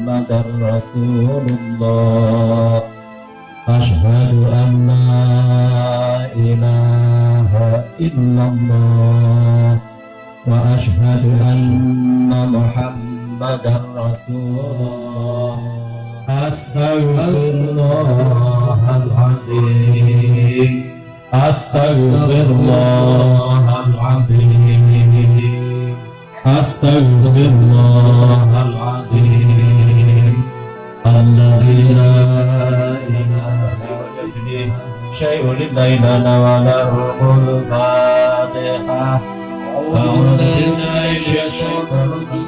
Muhammadar Rasulullah. Asyhadu an la ilaha illallah wa asyhadu anna Muhammadar Rasulullah. Astaghfirullahaladzim, astaghfirullahaladzim, astaghfirullahaladzim. Alladzi la ilaha illa syai'un la ilaha wa lahul fatihah. A'udzu billahi minasy syaithanir rajim.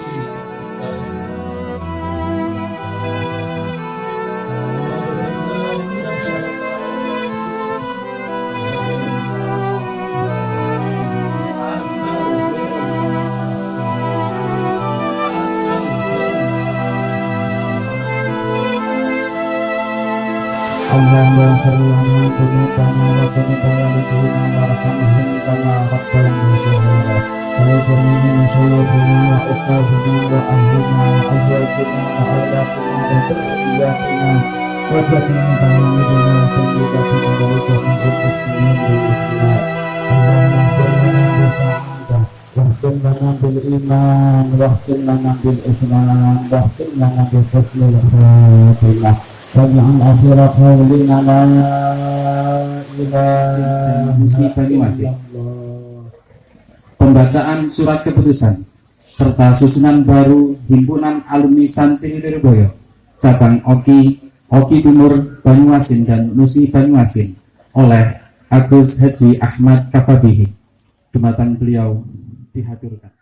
Allahumma shalli ala sayyidina wa sayyidina warhamhum kama rabbayani shaghira wa jami'in sayyidina wa ustadina wa ahlina wa azwajina wa awladina wa dhurriyyatina wa jami'in talamidina wa sayyidatina wa jami'in muslimin wal muslimat. Allahumma shalli ala sayyidina wahfid lana bil iman wahfid lana bil islam wahfid lana bil husnil khatimah. Waj'al akhirat qawlina la ilaha illallah. Pembacaan surat keputusan serta susunan baru Himpunan Alumni Santri Lirboyo cabang Oki Timur Banyuasin dan Nusi Banyuasin oleh Agus Haji Ahmad Kafabihi. Jembatan beliau dihaturkan.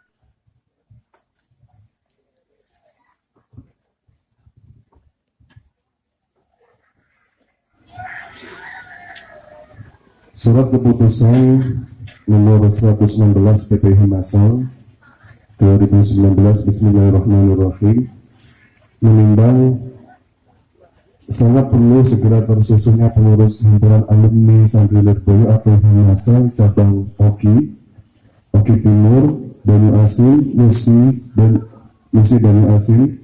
Surat keputusan nomor 116 PP Himasal 2019 Bismillahirrahmanirrahim menimbang sangat perlu segera tersusunnya pengurus himpunan alumni Santri Lirboyo atau Himasal cabang Oki Timur, Banyuasin, Nusi Banyuasin.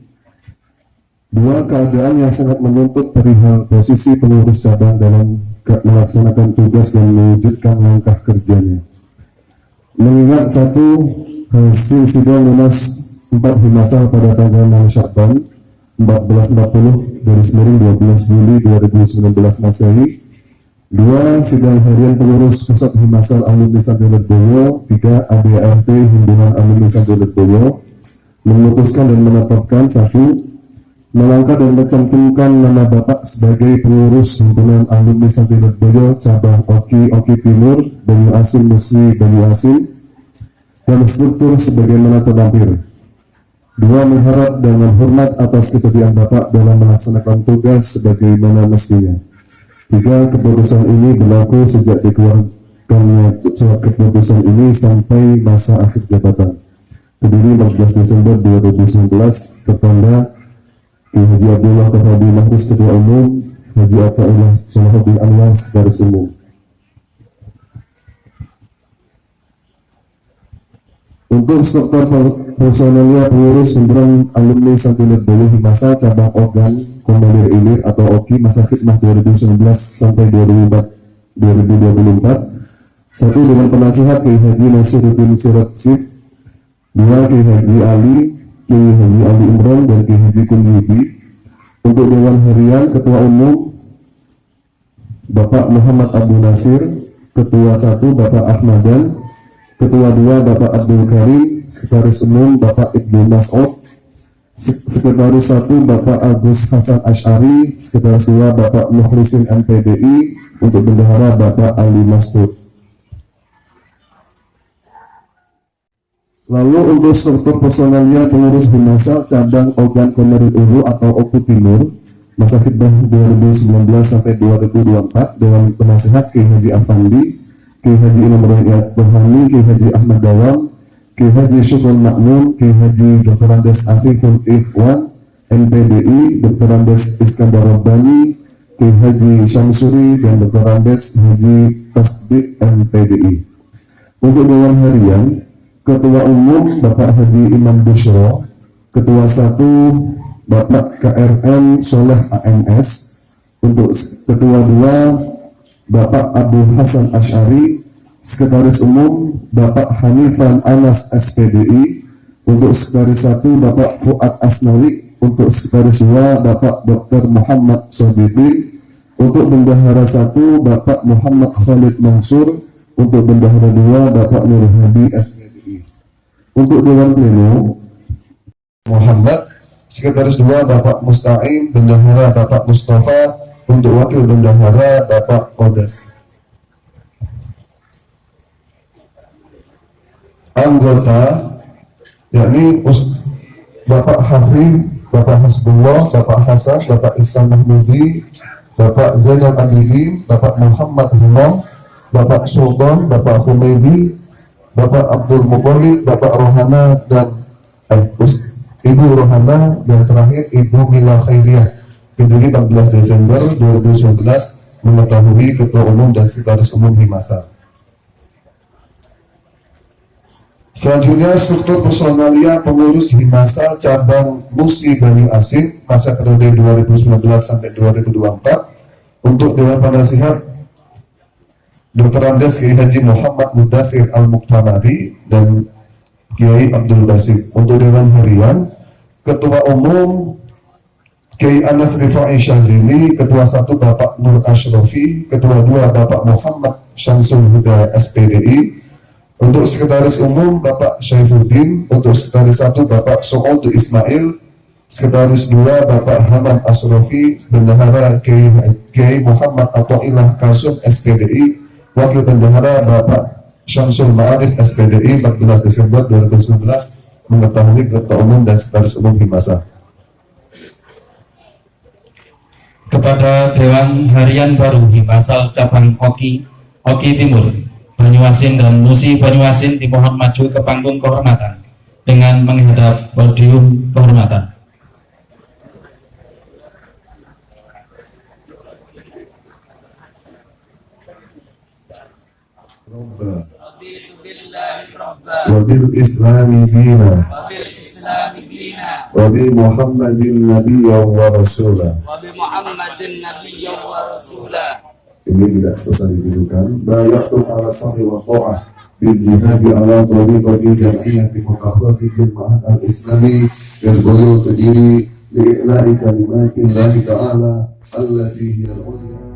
Dua keadaan yang sangat menuntut perihal posisi pengurus cabang dalam melaksanakan tugas dan mewujudkan langkah kerjanya. Mengingat satu, hasil sidang Munas 4 Himasal pada tanggal 6 Sya'ban 1440/12 Juli 2019 Masehi. Dua, sidang harian pengurus pusat Himasal Alumni Santri Lirboyo. Tiga, ADART Himpunan Alumni Santri Lirboyo memutuskan dan menetapkan satu, melangkah dan mencantumkan nama Bapak sebagai pengurus himpunan alumni Santri Lirboyo cabang Oki Timur, Banyuasin, Nusi Banyuasin dan struktur sebagaimana terlampir. Dua, mengharap dan menghormat atas kesediaan Bapak dalam melaksanakan tugas sebagaimana mestinya. Tiga, keputusan ini berlaku sejak dikeluarkannya surat keputusan ini sampai masa akhir jabatan. Berdiri 14 Desember 2019, tertanda Haji Abdullah Kafabi Mahrus Ketua Umum, Haji Ata'illah Salahuddin Anwar Sekretaris Umum. Untuk struktur personelnya pengurus himpunan alumni Santri Lirboyo Himasal cabang Ogan Komandir Ilir atau Oki masa khidmah 2019 sampai 2024. Satu, dengan penasihat Kiai Haji Nasiruddin Siratsib. Dua, Kiai Haji Ali Imron dan Kiai Haji Kunyudi. Untuk Dewan Harian, Ketua Umum Bapak Muhammad Abu Nasir, Ketua 1 Bapak Ahmadan, Ketua 2 Bapak Abdul Karim, Sekretaris Umum Bapak Ibnu Mas'ud, Sekretaris 1 Bapak Agus Hasan Asy'ari, Sekretaris 2 Bapak Mukhlisin MPDI, untuk Bendahara Bapak Ali Mas'ud. Lalu untuk struktur personelnya pengurus Himasal cabang Ogan Komandir Ulu atau Oku Timur masa khidmah 2019 sampai 2024 dengan penasihat Kiai Haji Afandi, Kiai Haji Imam Rakyat Burhani, Kiai Haji Ahmad Dawam, Kiai Haji Syukur Makmum, Kiai Haji Dr. Andes Afiqul Ikhwan NPDI, Dr. Andes Iskandar Rabbani, Kiai Haji Syamsuri dan Dr. Andes Haji Tasdik NPDI. Untuk Dewan Harian, Ketua Umum Bapak Haji Imam Bushro, Ketua 1 Bapak KRM Soleh AMS. Untuk Ketua 2 Bapak Abdul Hasan Asy'ari. Sekretaris Umum Bapak Hanifan Anas SPDI. Untuk Sekretaris 1 Bapak Fuad Asnawi. Untuk Sekretaris 2 Bapak Dr. Muhammad Sobibin. Untuk Bendahara 1 Bapak Muhammad Khalid Mansur. Untuk Bendahara 2 Bapak Nur Hadi SPDI. Untuk Dewan Pleno Muhammad. Sekretaris 2 Bapak Musta'in. Bendahara Bapak Mustafa. Untuk Wakil Bendahara Bapak Odas. Anggota yakni Bapak Hafid, Bapak Hasbullah, Bapak Hasan, Bapak Ihsan Mahmudi, Bapak Zainal Abidin, Bapak Muhammad Himam, Bapak Sultan, Bapak Humaydi, Bapak Abdul Muthalib, Bapak Rohana dan Ibu Rohana, dan terakhir Ibu Mila Khairiyah. Peduli 14 Desember 2019 mengetahui Ketua Umum dan Sekretaris Umum Himasa. Selanjutnya struktur personalia pengurus Himasa cabang Musi Banyuasin masa periode 2019 sampai 2024. Untuk Dewan Penasihat Dr. Andes Kiai Haji Muhammad Mudafir Al-Muktamari dan Kiai Abdul Basit. Untuk Dewan Harian Ketua Umum Kiai Anas Rifai Syahrini, Ketua 1 Bapak Nur Ashrafi, Ketua 2 Bapak Muhammad Syamsul Huda SPDI. Untuk Sekretaris Umum Bapak Syaifuddin. Untuk Sekretaris 1 Bapak So'ud Ismail. Sekretaris 2 Bapak Hamad Asrofi. Bendahara Kiai Muhammad Athoillah Kasum SPDI. Wakil Bendahara Bapak Syamsul Ma'arif SPDI. 14 Desember 2019 mengetahui Ketua Umum dan Sekretaris Umum Himasa. Kepada Dewan Harian baru Himasal cabang Oki Timur Banyuasin dan Musi Banyuasin dimohon maju ke panggung kehormatan dengan menghadap podium kehormatan. Wabil Islami Dina Wabi Muhammadin Nabiyya wa Rasulah. Ini tidak usah dibirukan. Bayatum ala sahih wa ta'ah bil jihadi ala tariqati jam'iyyati mutakhaddiqin ma'ad al-islami yang beliau terdiri li'i'la'i kalimatillahi ta'ala allati hiya al-ulya.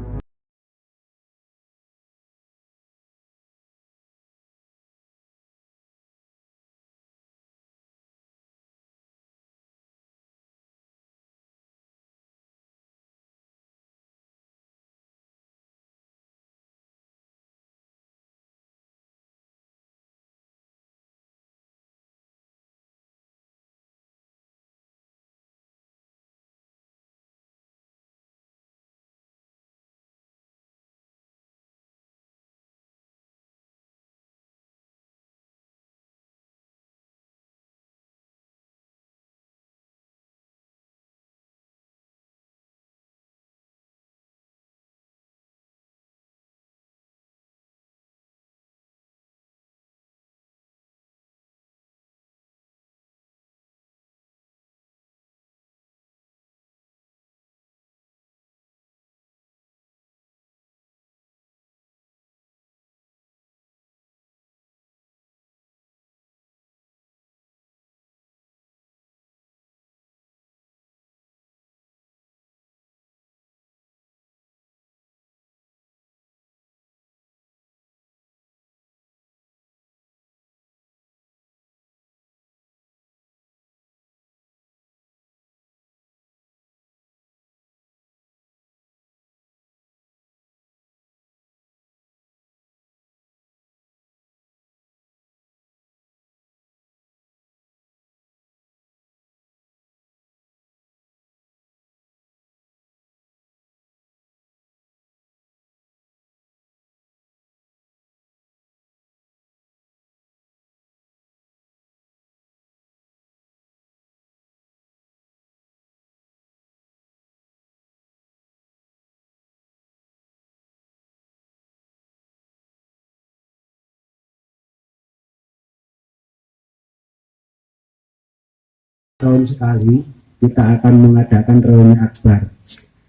Tahun sekali kita akan mengadakan reuni akbar.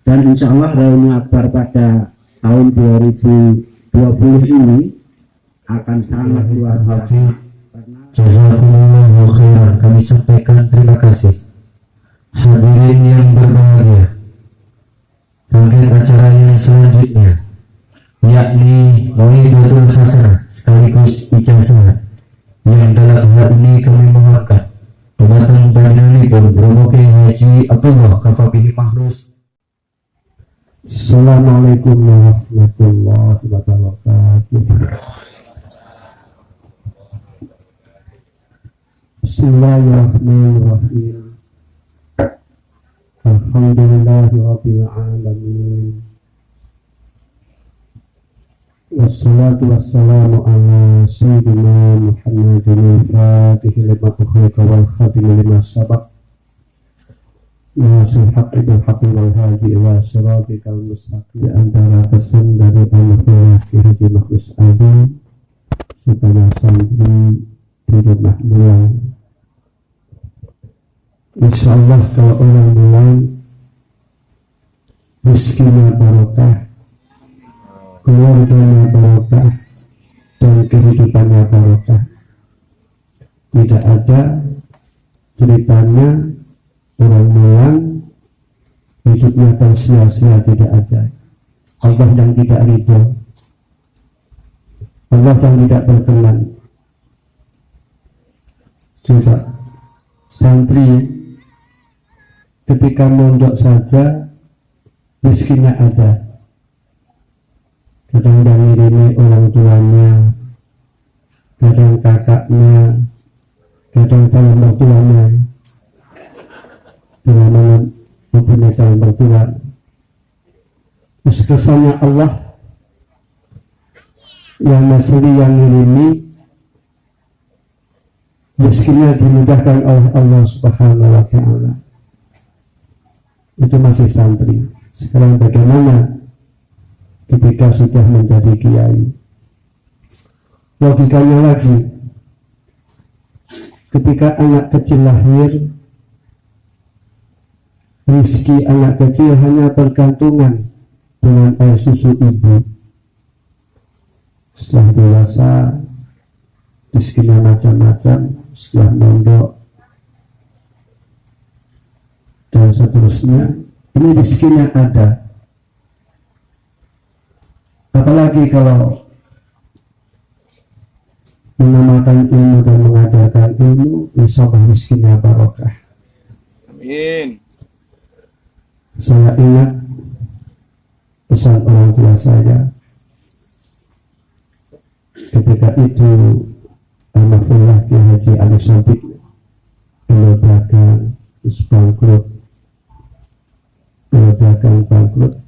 Dan insya Allah reuni akbar pada tahun 2020 ini akan sangat luar biasa. Jazakumullahu khairan. Kami sampaikan terima kasih. Hadirin yang berbahagia, rangkaian acara yang selanjutnya yakni Maulidatul Hasanah sekaligus ijazah yang dalam hal ini kami mohonkan dumateng panjenenganipun Romo Kiai Haji Abdullah Kafabihi Mahrus. Assalamualaikum warahmatullahi wabarakatuh. Bismillahirrahmanirrahim. Alhamdulillahirabbil alamin. Wassalatu wassalamu ala sayyidina Muhammadin al-Fatih lima ukhliqa wal khatim lima sabaq. Nasir haqqi bil haqqi wal hadi ila siratikal mustaqim. Di antara pesan dari Alhamdulillah Haji Mahrus Adi supaya santri di rumah mulai. Insyaallah kalau orang mulai rezekinya barokah, keluarganya barokah, dan kehidupannya barokah. Tidak ada ceritanya orang mulang hidupnya akan sia-sia, tidak ada. Allah yang tidak ridho, Allah yang tidak berkenan. Coba santri ketika mondok saja rezekinya ada, kadang yang ngirimi orang tuanya, kadang kakaknya, kadang calon mertuanya, bila mana mempunyai calon mertua. Terus kesannya Allah yang asli yang ngirimi, rezekinya dimudahkan oleh Allah Subhanahu wa Ta'ala. Itu masih santri. Sekarang bagaimana ketika sudah menjadi kiai? Logikanya lagi, ketika anak kecil lahir, rezeki anak kecil hanya bergantungan dengan air susu ibu. Setelah dewasa, rezekinya macam-macam. Setelah mondok dan seterusnya, ini rezekinya ada. Apalagi kalau mengamalkan ilmu dan mengajarkan ilmu, insya Allah rezekinya barokah. Amin. Saya ingat pesan orang tua saya ketika itu, almarhumlah Kiai Haji Ali Sadiq, beliau dagang terus bangkrut, bangkrut.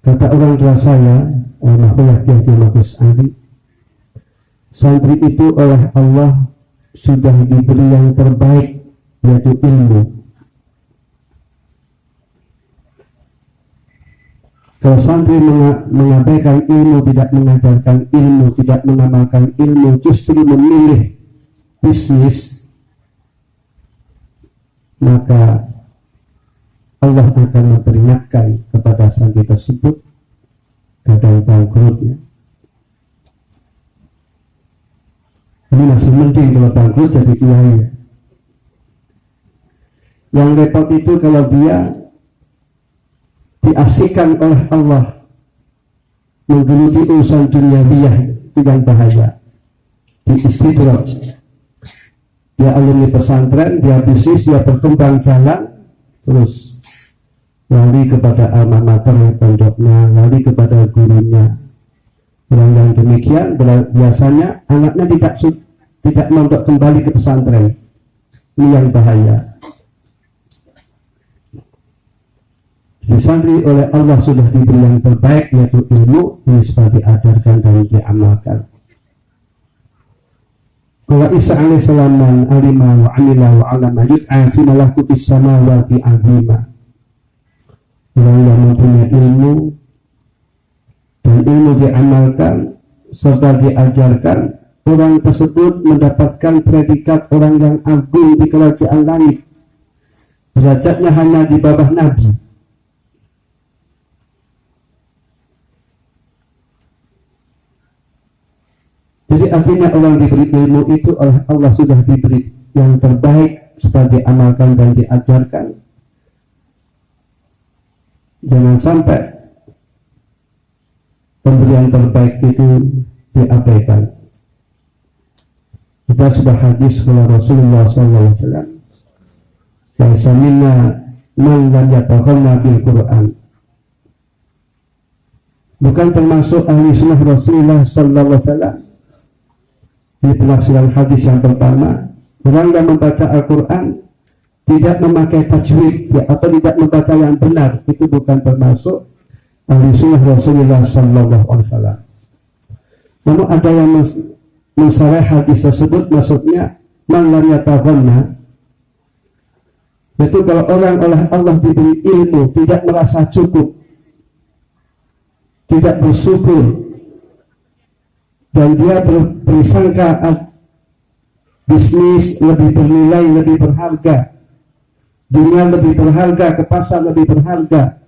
Kata orang tua saya, almarhumlah Kiai Haji Mahrus Adi, santri itu oleh Allah sudah diberi yang terbaik, yaitu ilmu. Kalau santri mengabaikan ilmu, tidak mengajarkan ilmu, tidak mengamalkan ilmu, justru memilih bisnis, maka Allah akan memperingatkan kepada santri tersebut kadang bangkrutnya. Ini masih mending kalau bangkrut jadi kiai. Yang repot itu kalau dia diasihkan oleh Allah menggeluti urusan duniawiyah, itu yang bahaya. Istidraj. Dia alumni pesantren, dia bisnis, dia berkembang jalan, terus lari kepada alma mater pondoknya, lari kepada gurunya. Yang demikian biasanya anaknya tidak mondok kembali ke pesantren. Ini yang bahaya. Disantri oleh Allah sudah diberi yang terbaik, yaitu ilmu, ini supaya diajarkan dan diamalkan. Kalau Isa alaihissalam man alima wa amila wa alama yud'a fi malakutis samawati azima. Orang yang mempunyai ilmu dan ilmu diamalkan serta diajarkan, orang tersebut mendapatkan predikat orang yang agung di kerajaan langit. derajatnya hanya di bawah Nabi. Jadi artinya orang diberi ilmu itu oleh Allah sudah diberi yang terbaik supaya diamalkan dan diajarkan. Jangan sampai pemberian terbaik itu diabaikan. Kita sudah hadis kepada Rasulullah SAW. Yang samina man lam yataghanna bil Quran. Bukan termasuk ahli sunnah Rasulullah SAW. Di penafsiran hadis yang pertama, orang yang membaca Al-Quran tidak memakai tajwid atau tidak membaca yang benar, itu bukan termasuk ahli sunnah Rasulullah SAW. Namun ada yang mensarah hadis tersebut, maksudnya man lam yataghanna, yaitu kalau orang oleh Allah diberi ilmu tidak merasa cukup, tidak bersyukur, dan dia bersangka bisnis lebih bernilai, lebih berharga, dunia lebih berharga, ke pasar lebih berharga,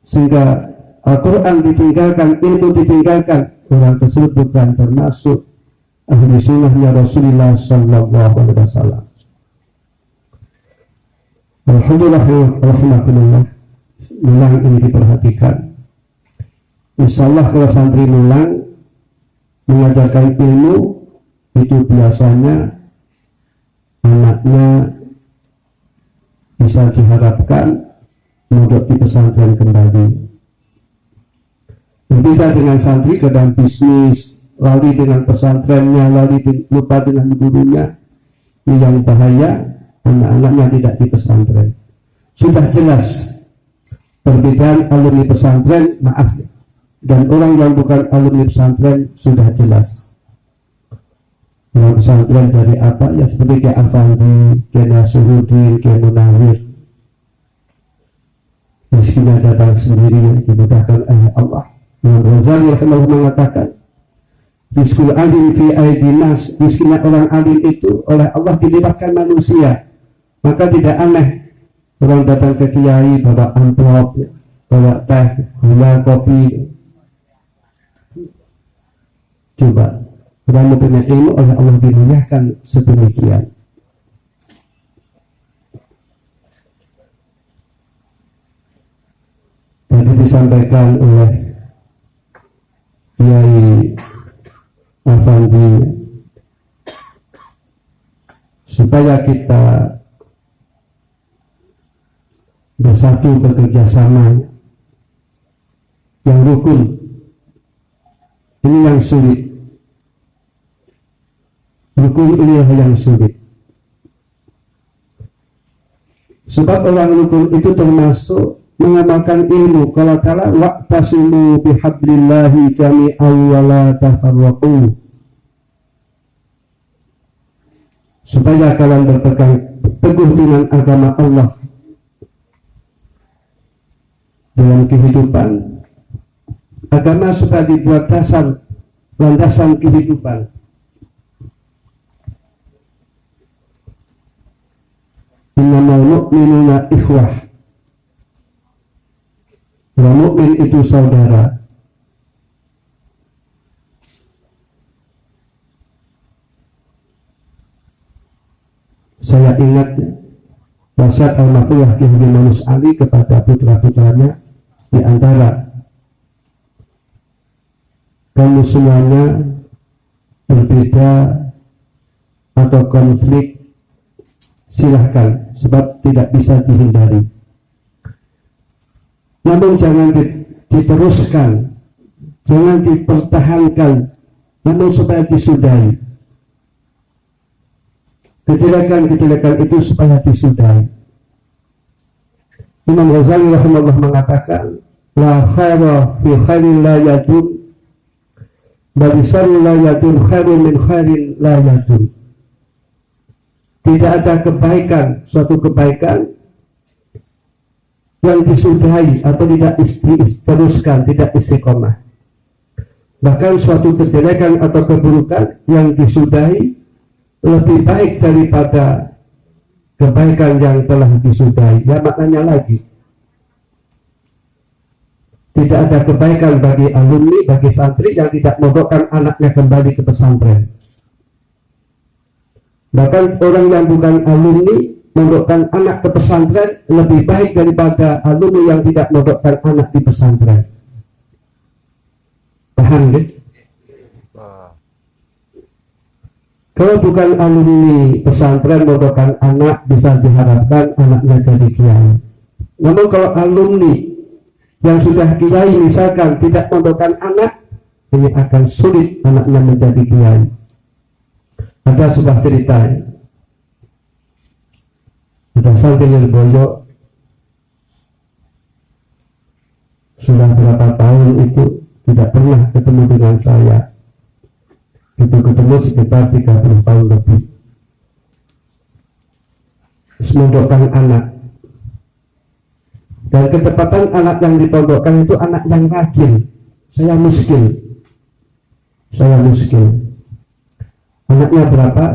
sehingga Al-Quran ditinggalkan, ilmu ditinggalkan, orang tersebut bukan termasuk ahli sunnahnya Rasulullah SAW. Alhamdulillah, rahmatullah, mulang ini diperhatikan. Insya Allah kalau santri mulang mengajarkan ilmu itu biasanya anaknya bisa diharapkan mondok di pesantren kembali. Berbeda dengan santri sedang bisnis, lari dengan pesantrennya, lupa dengan gurunya. Ini yang bahaya, anak-anaknya tidak di pesantren. Sudah jelas perbedaan alumni pesantren, maaf, dan orang yang bukan alumni pesantren sudah jelas. Alumni pesantren dari apa? Ya seperti kayak Afandi, kayak Nasuruddin, kayak Munawir. Meskinya datang sendiri, dimudahkan oleh Allah. Imam Ghazali rahimahullah mengatakan, rizqul alim fi aidinas, rizkinya orang alim itu oleh Allah dilibatkan manusia. Maka tidak aneh orang datang ke kiai bawa amplop, bawa teh, gula, kopi. Coba, orang mempunyai ilmu oleh Allah dimuliakan sedemikian. Tadi disampaikan oleh Kiai Afandi, supaya kita bersatu bekerja sama yang rukun. Ini yang sulit. Rukun inilah yang sulit. Sebab orang rukun itu termasuk mengamalkan ilmu. Kalau ta'ala wa'tasimu bihablillahi jami'an wa la tafarraqu, supaya kalian berpegang teguh dengan agama Allah dalam kehidupan. Agama supaya dibuat dasar, landasan kehidupan. Innamal mu'minuna ikhwah. Orang mukmin itu saudara. Saya ingat wasiat almarhumah Ki Haji Manus Ali kepada putra-putranya, di antara kamu semuanya berbeda atau konflik, silahkan, sebab tidak bisa dihindari. Namun jangan diteruskan, jangan dipertahankan, namun supaya disudahi. Kejelekan-kejelekan itu supaya disudahi. Imam Ghazali rahimahullah mengatakan, la khaira fi khairin la yadun, bagi syarrin la yadun khairun min khairin la yadun. Tidak ada kebaikan, suatu kebaikan yang disudahi atau tidak diteruskan, tidak istiqomah. Bahkan suatu kejelekan atau keburukan yang disudahi lebih baik daripada kebaikan yang telah disudahi. Ya maknanya lagi, tidak ada kebaikan bagi alumni, bagi santri yang tidak mondokkan anaknya kembali ke pesantren. Bahkan orang yang bukan alumni mondokkan anak ke pesantren lebih baik daripada alumni yang tidak mondokkan anak di pesantren. Paham ya? Kalau bukan alumni pesantren mondokkan anak, bisa diharapkan anaknya jadi kiai. Namun kalau alumni yang sudah kiai misalkan tidak mondokkan anak, ini akan sulit anaknya menjadi kiai. Ada sebuah cerita, ada santri Lirboyo sudah berapa tahun itu tidak pernah ketemu dengan saya. Itu ketemu sekitar 30 tahun lebih. Memondokkan anak, dan ketepatan anak yang dipondokkan itu anak yang rajin. Saya miskin. Anaknya berapa?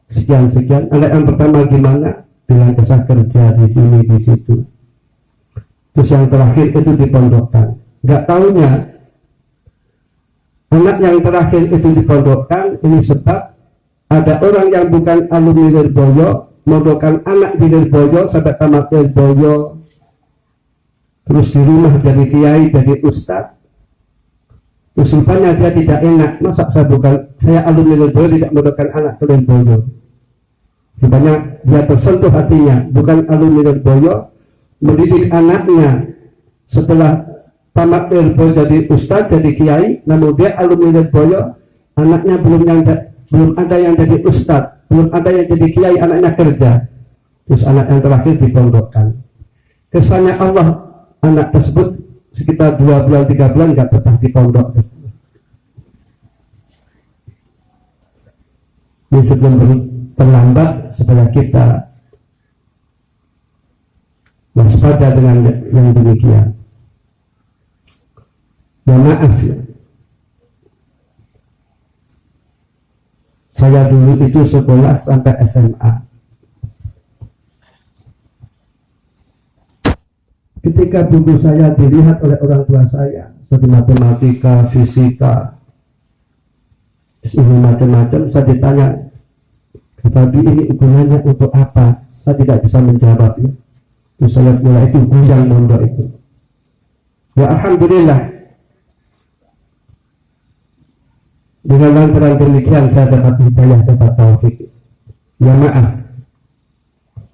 Sekian. Anak yang pertama gimana? Bilang saya kerja di sini di situ. Terus yang terakhir itu dipondokkan. Nggak taunya anak yang terakhir itu dipondokkan ini sebab ada orang yang bukan alumni Lirboyo mondokkan anak di Lirboyo sampai tamat Lirboyo, terus di rumah jadi kiai, jadi ustadz. Terus rupanya dia tidak enak, masa saya alumni Lirboyo tidak mondokkan anak ke Lirboyo. Rupanya dia tersentuh hatinya, bukan alumni Lirboyo mendidik anaknya setelah tamat Lirboyo jadi ustadz, jadi kiai, namun dia alumni Lirboyo, anaknya belum ada yang jadi ustadz, belum ada yang jadi kiai, anaknya kerja. Terus anak yang terakhir dipondokkan. Kesannya Allah, anak tersebut sekitar 2 bulan 3 bulan nggak betah di pondok. Ini sebelum terlambat supaya kita waspada dengan yang demikian. Ya maaf ya, saya dulu itu sekolah sampai SMA. Ketika buku saya dilihat oleh orang tua saya, seperti matematika, fisika, ini macam-macam, saya ditanya, tapi ini gunanya untuk apa? Saya tidak bisa menjawabnya. Terus saya mulai itu goyang mondok itu. Ya alhamdulillah, dengan lantaran demikian saya dapat hidayah, dapat taufik. Ya maaf,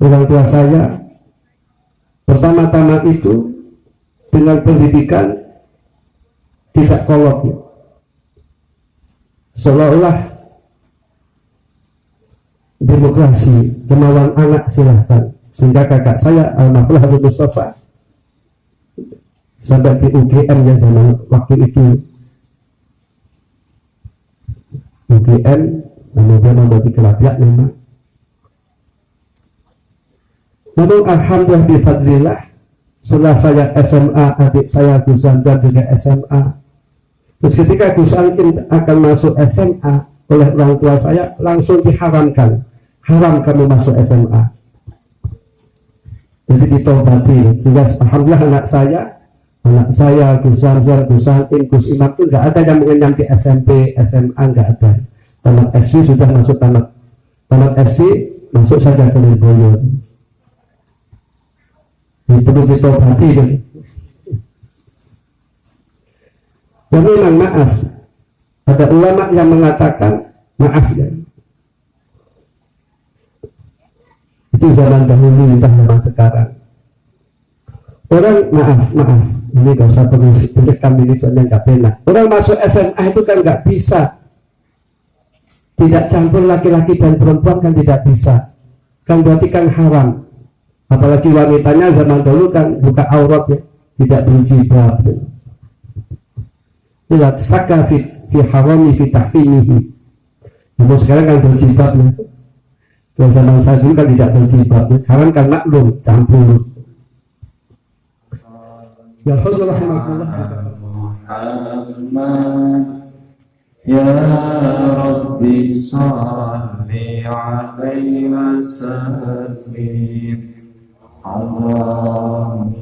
orang tua saya pertama-tama itu dengan pendidikan tidak kolot, seolah-olah demokrasi, kemauan anak silahkan. Sehingga kakak saya almarhum Habib Mustafa sampai di UGM ya zaman waktu itu, UGM kemudian membuat kelabiak memang. Namun alhamdulillah bifadlillah, setelah saya SMA, adik saya Gus Zanjar juga SMA. Terus ketika Gus Ankin akan masuk SMA, oleh orang tua saya langsung diharamkan, haram kamu masuk SMA. Jadi ditobati, sehingga alhamdulillah anak saya Gus Zanjar, Gus Ankin, Gus Imam itu nggak ada yang mengenyam di SMP, SMA nggak ada. Tamat SD sudah masuk tamat SD masuk saja ke Lirboyo. Perlu ditobati kan. Dan memang maaf, ada ulama yang mengatakan maaf ya, itu zaman dahulu, entah zaman sekarang. Orang maaf, ini gak usah perlu direkam ini soalnya nggak enak. Orang masuk SMA itu kan nggak bisa, tidak campur laki-laki dan perempuan kan tidak bisa, kan berarti kan haram. Apalagi wanitanya zaman dulu kan buka aurat ya, tidak berjilbab. Tidak saka fi harami fi tahfinihi. Namun sekarang kan berjilbab ya. Kalau zaman saya dulu kan tidak berjilbab ya. Sekarang kan maklum campur. Ya Muhammad ya Rabbi salli عليه وسلم اللهم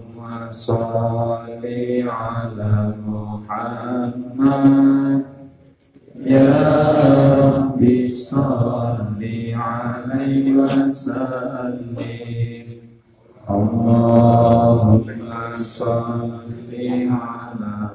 صل على محمد يا رب صل عليه وسلم اللهم صل على